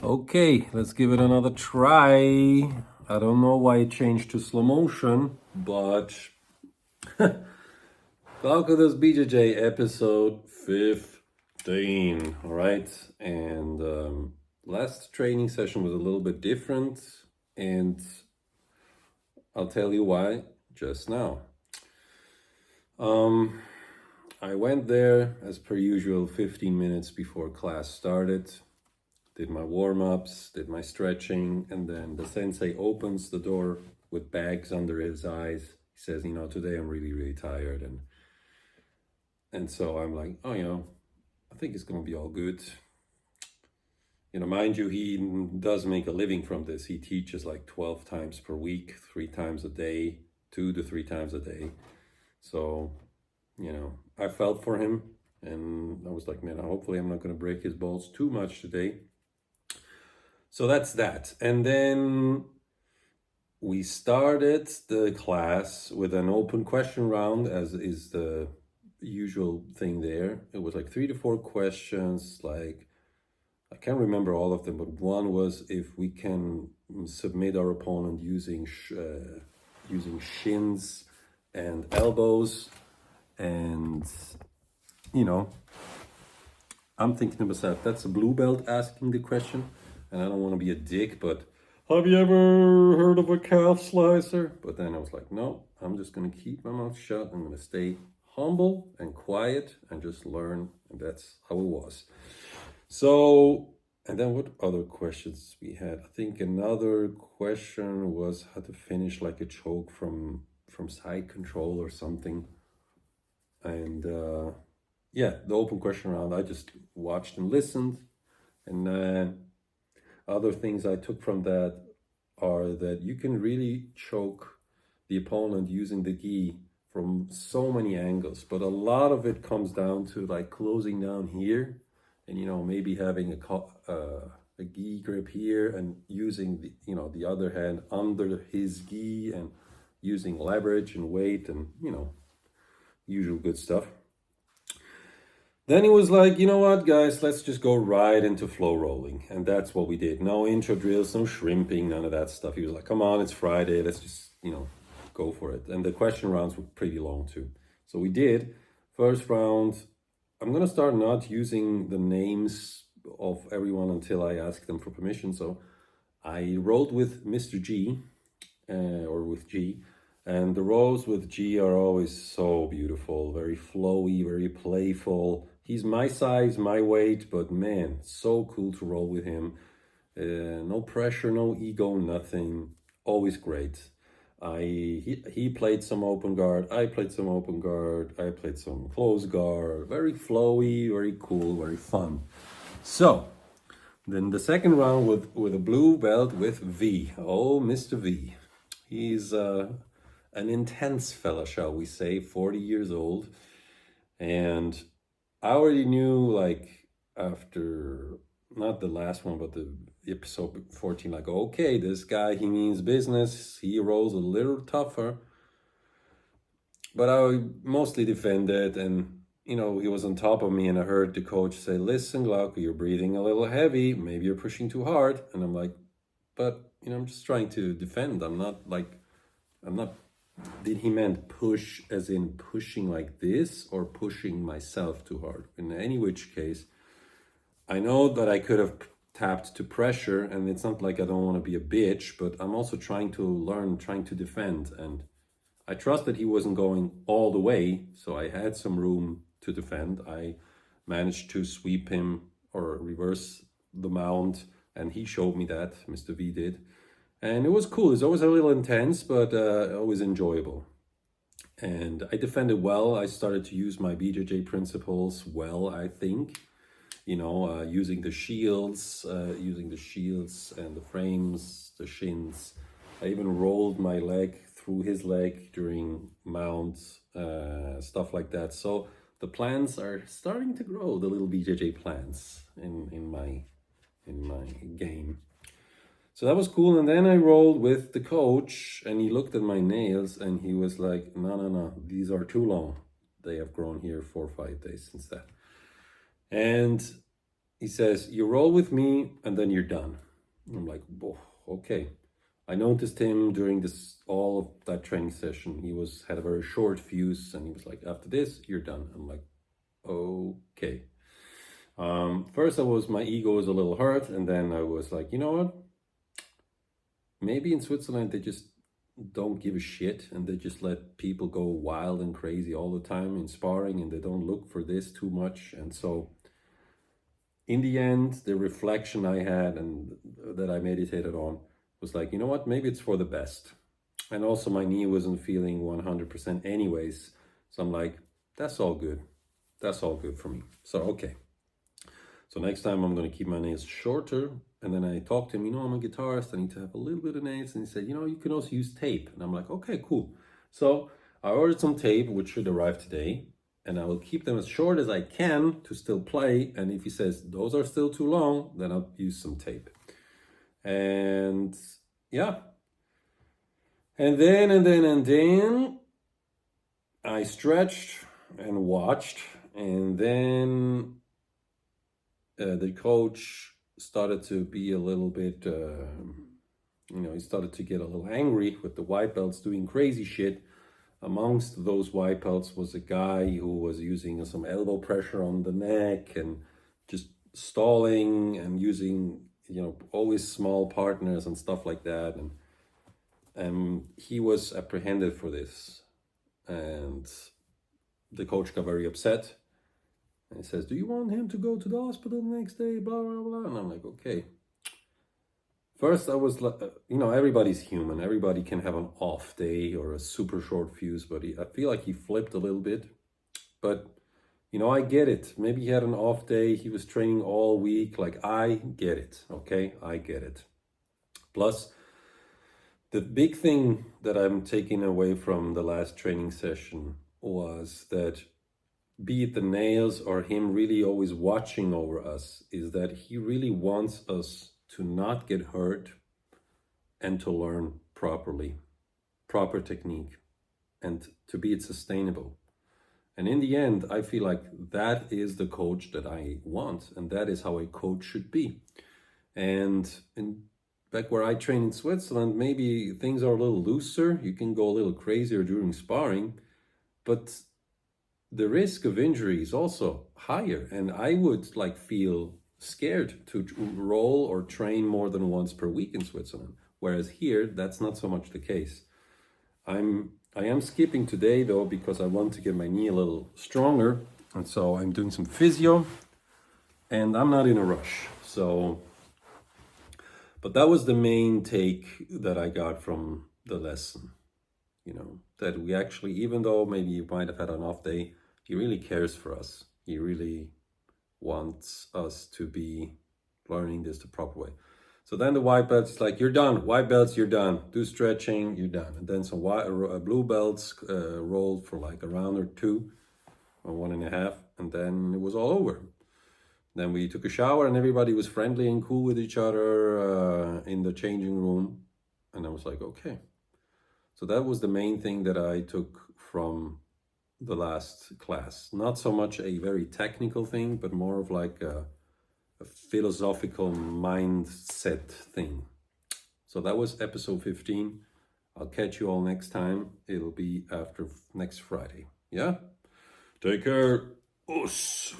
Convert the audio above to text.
Okay, let's give it another try. I don't know why it changed to slow motion, but Glauco does BJJ episode 15. All right, and last training session was a little bit different, and I'll tell you why just now. I went there as per usual 15 minutes before class started. Did my warm-ups, did my stretching, and then the sensei opens the door with bags under his eyes. He says, today I'm really, really tired. And so I'm like, I think it's going to be all good. Mind you, he does make a living from this. He teaches like 12 times per week, 3 times a day, 2 to 3 times a day. So, I felt for him. And I was like, man, hopefully I'm not going to break his balls too much today. So that's that. And then we started the class with an open question round, as is the usual thing there. It was like 3 to 4 questions. Like, I can't remember all of them, but one was if we can submit our opponent using shins and elbows. And, I'm thinking to myself, that's a blue belt asking the question. And I don't want to be a dick, but have you ever heard of a calf slicer? But then I was like, no, I'm just going to keep my mouth shut. I'm going to stay humble and quiet and just learn. And that's how it was. So, and then what other questions we had? I think another question was how to finish like a choke from side control or something. And the open question round, I just watched and listened. And other things I took from that are that you can really choke the opponent using the gi from so many angles, but a lot of it comes down to like closing down here and maybe having a gi grip here and using the other hand under his gi and using leverage and weight and usual good stuff. Then he was like, you know what, guys, let's just go right into flow rolling. And that's what we did. No intro drills, no shrimping, none of that stuff. He was like, come on, it's Friday. Let's just, go for it. And the question rounds were pretty long too. So we did. First round, I'm going to start not using the names of everyone until I ask them for permission. So I rolled with Mr. G, or with G. And the rolls with G are always so beautiful, very flowy, very playful. He's my size, my weight, but man, so cool to roll with him. No pressure, no ego, nothing. Always great. He played some open guard. I played some open guard. I played some close guard. Very flowy, very cool, very fun. So then the second round with a blue belt with V. Oh, Mr. V. He's an intense fella, shall we say, 40 years old. And I already knew, like, after, not the last one, but the episode 14, like, okay, this guy, he means business. He rolls a little tougher. But I mostly defended, and, he was on top of me, and I heard the coach say, listen, Glauco, you're breathing a little heavy. Maybe you're pushing too hard. And I'm like, but, I'm just trying to defend. Did he meant push as in pushing like this or pushing myself too hard? In any which case, I know that I could have tapped to pressure, and it's not like I don't want to be a bitch, but I'm also trying to learn, trying to defend. And I trust that he wasn't going all the way, so I had some room to defend. I managed to sweep him or reverse the mount, and he showed me that, Mr. V did. And it was cool. It's always a little intense, but always enjoyable. And I defended well. I started to use my BJJ principles well, I think. Using the shields and the frames, the shins. I even rolled my leg through his leg during mounts, stuff like that. So the plans are starting to grow, the little BJJ plans in my game. So that was cool. And then I rolled with the coach, and he looked at my nails and he was like, no, these are too long. They have grown here 4 or 5 days since that. And he says, you roll with me and then you're done. I'm like, oh, okay. I noticed him during all of that training session. He had a very short fuse, and he was like, after this, you're done. I'm like, okay. First, my ego was a little hurt, and then I was like, you know what? Maybe in Switzerland they just don't give a shit, and they just let people go wild and crazy all the time in sparring, and they don't look for this too much. And so, in the end, the reflection I had and that I meditated on was like, you know what? Maybe it's for the best. And also, my knee wasn't feeling 100% anyways. So I'm like, that's all good. That's all good for me. So, okay. So next time I'm going to keep my nails shorter. And then I talked to him, I'm a guitarist. I need to have a little bit of nails. And he said, you can also use tape. And I'm like, okay, cool. So I ordered some tape, which should arrive today. And I will keep them as short as I can to still play. And if he says those are still too long, then I'll use some tape. And yeah. And then I stretched and watched. And then the coach started to be a little bit, he started to get a little angry with the white belts doing crazy shit. Amongst those white belts was a guy who was using some elbow pressure on the neck and just stalling and using, always small partners and stuff like that. And he was apprehended for this. And the coach got very upset. And he says, do you want him to go to the hospital the next day? Blah, blah, blah. And I'm like, okay. First, I was like, everybody's human. Everybody can have an off day or a super short fuse, but I feel like he flipped a little bit. But, I get it. Maybe he had an off day. He was training all week. Like, I get it, okay? I get it. Plus, the big thing that I'm taking away from the last training session was that be it the nails or him really always watching over us, is that he really wants us to not get hurt and to learn proper technique, and to be sustainable. And in the end, I feel like that is the coach that I want, and that is how a coach should be. And back where I train in Switzerland, maybe things are a little looser. You can go a little crazier during sparring, but the risk of injury is also higher. And I would feel scared to roll or train more than once per week in Switzerland. Whereas here, that's not so much the case. I am skipping today though, because I want to get my knee a little stronger. And so I'm doing some physio, and I'm not in a rush. So, but that was the main take that I got from the lesson. That we actually, even though maybe you might have had an off day, he really cares for us. He really wants us to be learning this the proper way. So then the white belts like, you're done. White belts, you're done. Do stretching, you're done. And then some blue belts rolled for like a round or two, or 1.5, and then it was all over. Then we took a shower, and everybody was friendly and cool with each other in the changing room. And I was like, okay. So that was the main thing that I took from the last class. Not so much a very technical thing, but more of like a philosophical mindset thing. So that was episode 15. I'll catch you all next time. It'll be after next Friday. Yeah? Take care. Us.